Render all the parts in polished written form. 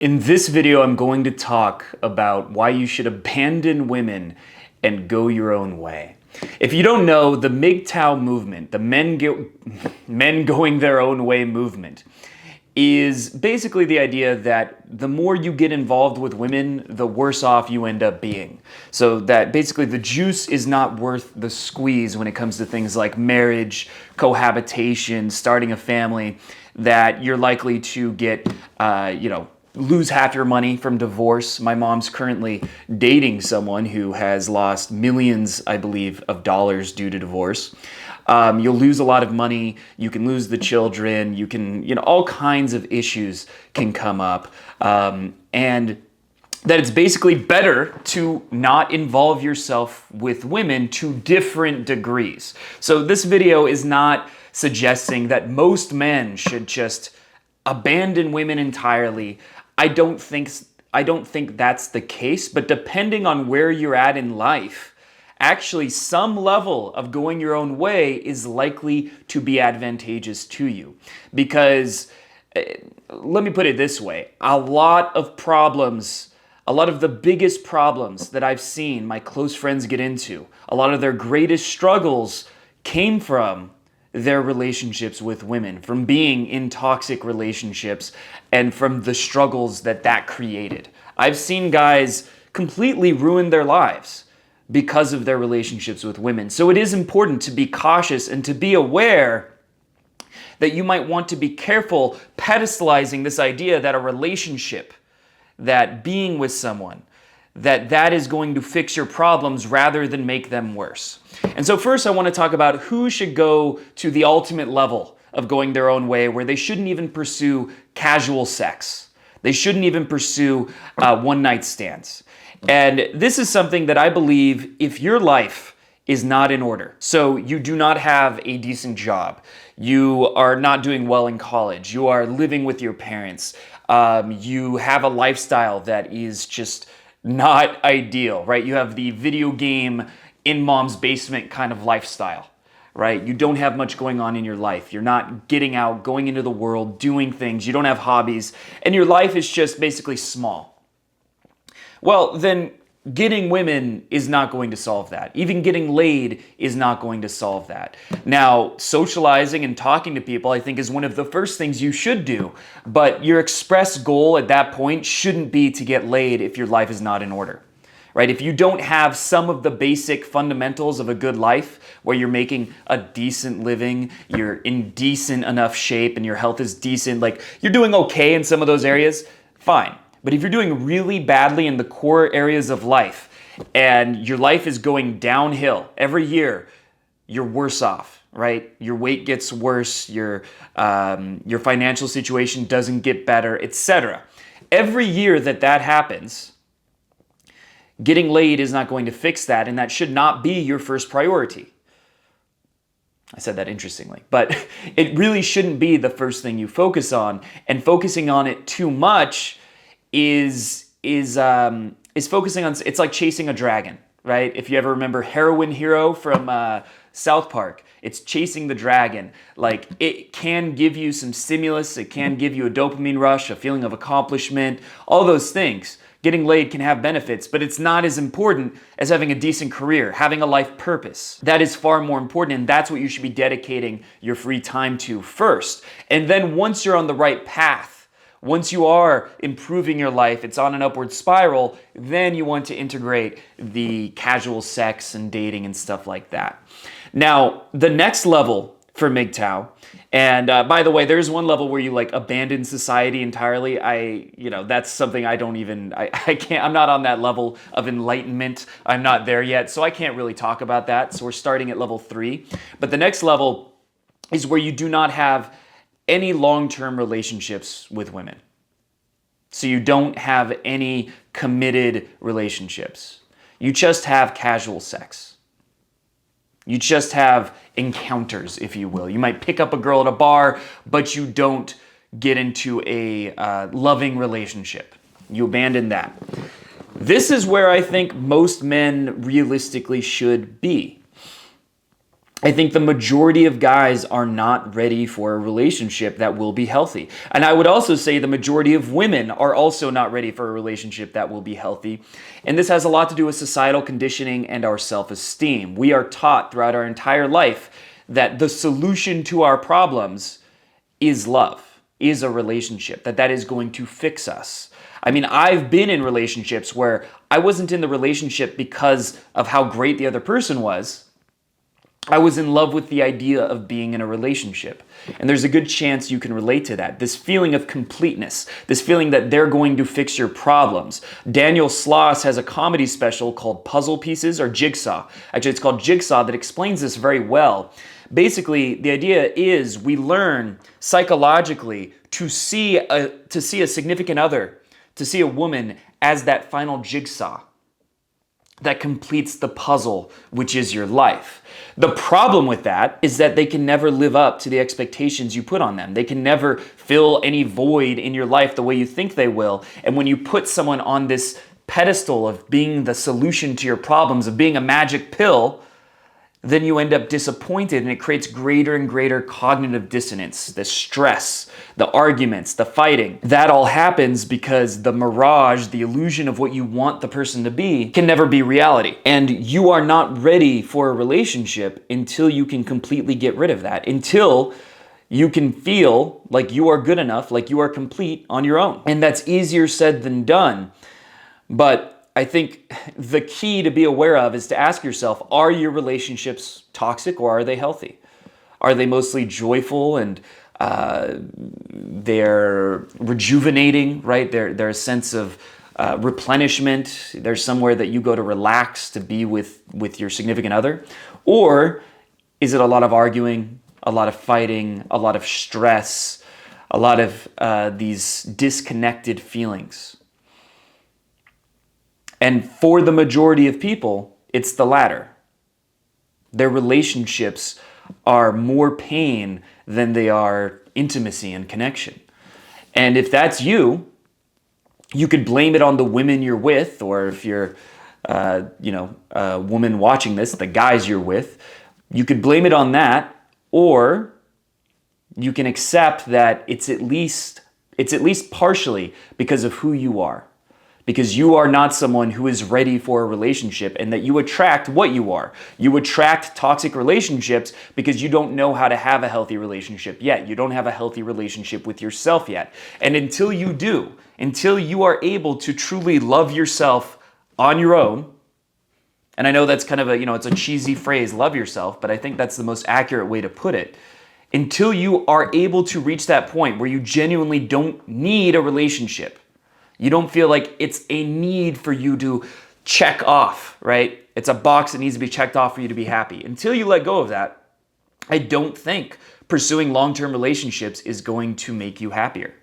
In this video, I'm going to talk about why you should abandon women and go your own way. If you don't know, the MGTOW movement, the men going their own way movement, is basically the idea that the more you get involved with women, the worse off you end up being. So that basically the juice is not worth the squeeze when it comes to things like marriage, cohabitation, starting a family, that you're likely to get, lose half your money from divorce. My mom's currently dating someone who has lost millions, I believe, of dollars due to divorce. You'll lose a lot of money. You can lose the children. You can, all kinds of issues can come up. And that it's basically better to not involve yourself with women to different degrees. So this video is not suggesting that most men should just abandon women entirely. I don't think that's the case, but depending on where you're at in life, actually some level of going your own way is likely to be advantageous to you. Because let me put it this way, a lot of the biggest problems that I've seen my close friends get into, a lot of their greatest struggles came from their relationships with women, from being in toxic relationships, and from the struggles that created. I've seen guys completely ruin their lives because of their relationships with women. So it is important to be cautious and to be aware that you might want to be careful pedestalizing this idea that a relationship, that being with someone, that is going to fix your problems rather than make them worse. And so first I want to talk about who should go to the ultimate level of going their own way, where they shouldn't even pursue casual sex. They shouldn't even pursue one-night stands. And this is something that I believe, if your life is not in order, so you do not have a decent job, you are not doing well in college, you are living with your parents, you have a lifestyle that is just not ideal, right? You have the video game in mom's basement kind of lifestyle, right? You don't have much going on in your life. You're not getting out, going into the world, doing things. You don't have hobbies, and your life is just basically small. Well, then getting women is not going to solve that. Even getting laid is not going to solve that. Now, socializing and talking to people, I think, is one of the first things you should do. But your express goal at that point shouldn't be to get laid if your life is not in order, right? If you don't have some of the basic fundamentals of a good life, where you're making a decent living, you're in decent enough shape, and your health is decent, like you're doing okay in some of those areas, fine. But if you're doing really badly in the core areas of life and your life is going downhill every year, you're worse off, right? Your weight gets worse, your financial situation doesn't get better, etc. Every year that happens, getting laid is not going to fix that, and that should not be your first priority. I said that interestingly, but it really shouldn't be the first thing you focus on, and focusing on it too much is focusing on, it's like chasing a dragon, right? If you ever remember Heroin Hero from South Park, it's chasing the dragon. Like, it can give you some stimulus, it can give you a dopamine rush, a feeling of accomplishment, all those things. Getting laid can have benefits, but it's not as important as having a decent career, having a life purpose. That is far more important, and that's what you should be dedicating your free time to first. And then once you're on the right path, once you are improving your life, it's on an upward spiral, then you want to integrate the casual sex and dating and stuff like that. Now, the next level for MGTOW, and by the way, there's one level where you like abandon society entirely. That's something I can't, I'm not on that level of enlightenment. I'm not there yet, so I can't really talk about that. So we're starting at level 3. But the next level is where you do not have any long-term relationships with women. So you don't have any committed relationships. You just have casual sex. You just have encounters, if you will. You might pick up a girl at a bar, but you don't get into a loving relationship. You abandon that. This is where I think most men realistically should be. I think the majority of guys are not ready for a relationship that will be healthy. And I would also say the majority of women are also not ready for a relationship that will be healthy. And this has a lot to do with societal conditioning and our self-esteem. We are taught throughout our entire life that the solution to our problems is love, is a relationship, that is going to fix us. I mean, I've been in relationships where I wasn't in the relationship because of how great the other person was. I was in love with the idea of being in a relationship. And there's a good chance you can relate to that. This feeling of completeness, this feeling that they're going to fix your problems. Daniel Sloss has a comedy special called Puzzle Pieces or Jigsaw. Actually, it's called Jigsaw that explains this very well. Basically, the idea is we learn psychologically to see a significant other, to see a woman as that final jigsaw that completes the puzzle, which is your life. The problem with that is that they can never live up to the expectations you put on them. They can never fill any void in your life the way you think they will. And when you put someone on this pedestal of being the solution to your problems, of being a magic pill, then you end up disappointed, and it creates greater and greater cognitive dissonance, the stress, the arguments, the fighting. That all happens because the mirage, the illusion of what you want the person to be, can never be reality. And you are not ready for a relationship until you can completely get rid of that, until you can feel like you are good enough, like you are complete on your own. And that's easier said than done. But I think the key to be aware of is to ask yourself, are your relationships toxic or are they healthy? Are they mostly joyful and they're rejuvenating, right? They're a sense of replenishment. There's somewhere that you go to relax, to be with your significant other. Or is it a lot of arguing, a lot of fighting, a lot of stress, a lot of these disconnected feelings? And for the majority of people, it's the latter. Their relationships are more pain than they are intimacy and connection. And if that's you, you could blame it on the women you're with, or if you're, a woman watching this, the guys you're with, you could blame it on that, or you can accept that it's at least partially because of who you are. Because you are not someone who is ready for a relationship, and that you attract what you are. You attract toxic relationships because you don't know how to have a healthy relationship yet. You don't have a healthy relationship with yourself yet. And until you do, until you are able to truly love yourself on your own, and I know that's kind of it's a cheesy phrase, love yourself, but I think that's the most accurate way to put it. Until you are able to reach that point where you genuinely don't need a relationship, you don't feel like it's a need for you to check off, right? It's a box that needs to be checked off for you to be happy. Until you let go of that, I don't think pursuing long-term relationships is going to make you happier.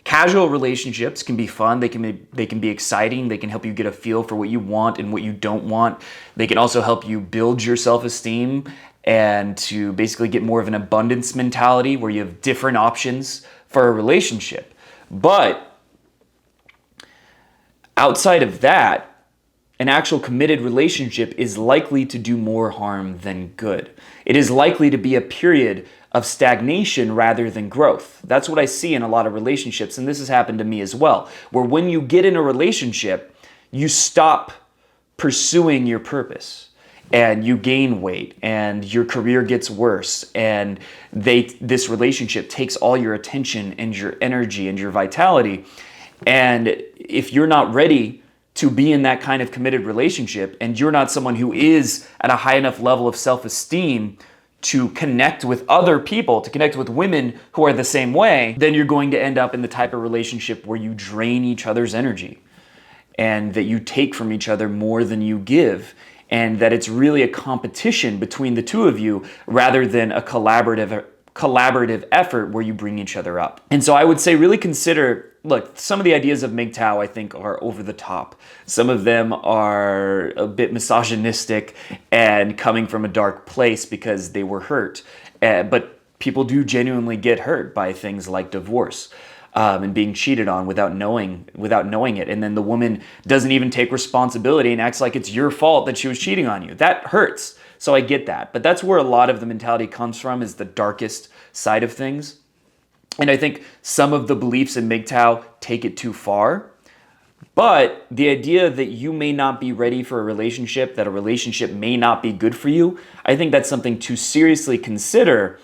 Casual relationships can be fun. They can be exciting. They can help you get a feel for what you want and what you don't want. They can also help you build your self-esteem and to basically get more of an abundance mentality where you have different options for a relationship. But outside of that, an actual committed relationship is likely to do more harm than good. It is likely to be a period of stagnation rather than growth. That's what I see in a lot of relationships, and this has happened to me as well, where when you get in a relationship, you stop pursuing your purpose, and you gain weight, and your career gets worse, and this relationship takes all your attention and your energy and your vitality. And if you're not ready to be in that kind of committed relationship, and you're not someone who is at a high enough level of self-esteem to connect with other people, to connect with women who are the same way, then you're going to end up in the type of relationship where you drain each other's energy and that you take from each other more than you give, and that it's really a competition between the two of you rather than a collaborative effort where you bring each other up. And so I would say really consider, look, some of the ideas of MGTOW I think are over the top. Some of them are a bit misogynistic and coming from a dark place because they were hurt. But people do genuinely get hurt by things like divorce and being cheated on without knowing it. And then the woman doesn't even take responsibility and acts like it's your fault that she was cheating on you. That hurts. So I get that. But that's where a lot of the mentality comes from, is the darkest side of things. And I think some of the beliefs in MGTOW take it too far. But the idea that you may not be ready for a relationship, that a relationship may not be good for you, I think that's something to seriously consider,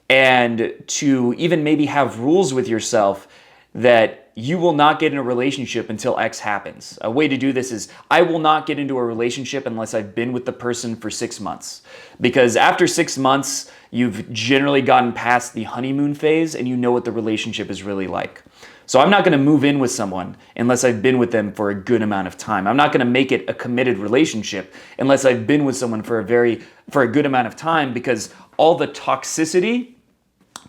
and to even maybe have rules with yourself that you will not get in a relationship until X happens. A way to do this is, I will not get into a relationship unless I've been with the person for 6 months. Because after 6 months, you've generally gotten past the honeymoon phase and you know what the relationship is really like. So I'm not going to move in with someone unless I've been with them for a good amount of time. I'm not going to make it a committed relationship unless I've been with someone for a good amount of time, because all the toxicity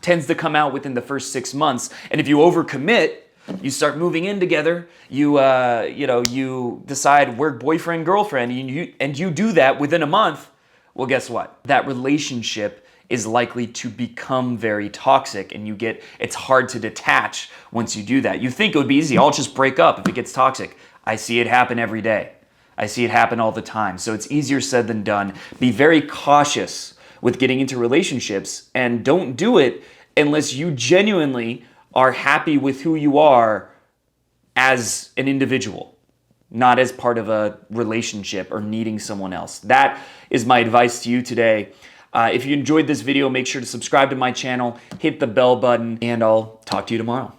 tends to come out within the first 6 months. And if you overcommit, you start moving in together, you decide we're boyfriend, girlfriend, and you do that within a month. Well, guess what? That relationship is likely to become very toxic, and it's hard to detach once you do that. You think it would be easy. I'll just break up if it gets toxic. I see it happen every day. I see it happen all the time. So it's easier said than done. Be very cautious with getting into relationships, and don't do it unless you genuinely are happy with who you are as an individual, not as part of a relationship or needing someone else. That is my advice to you today. If you enjoyed this video, make sure to subscribe to my channel, hit the bell button, and I'll talk to you tomorrow.